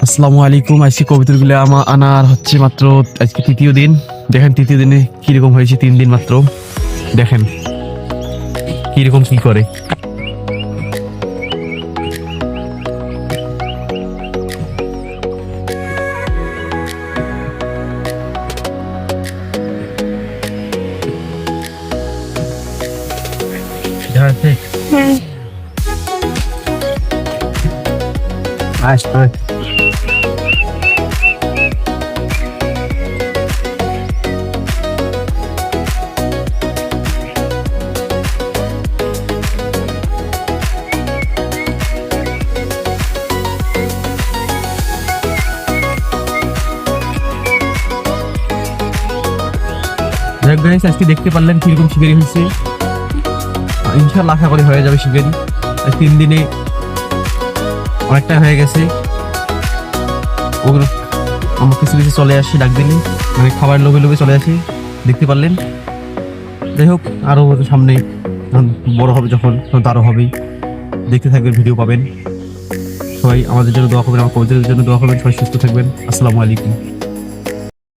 আসসালামু আলাইকুম। আজকে কবিতাগুলো আনার হচ্ছে মাত্র আজকে তৃতীয় দিন। দেখেন তৃতীয় দিনে কিরকম হয়েছে, 3 দিন মাত্র। দেখেন কিরকম কি করে। আজকে দেখতে পারলেন কিরকম শিকারি হয়েছে। ইনশাল্লাহ আশা করি হয়ে যাবে শিকারি। 3 দিনে অনেকটা হয়ে গেছে। ওগুলো আমরা কিছু কিছু চলে আসি ডাক দিলে, মানে খাবার লোভে লোভে চলে আসি। দেখতে পারলেন। যাই হোক, আরো সামনে বড় হবে যখন, তখন তো আরো হবেই। দেখতে থাকবেন, ভিডিও পাবেন। সবাই আমাদের জন্য দোয়া করবেন, আমার কবিতাদের জন্য দোয়া করবেন। সবাই সুস্থ থাকবেন। আসসালামু আলাইকুম।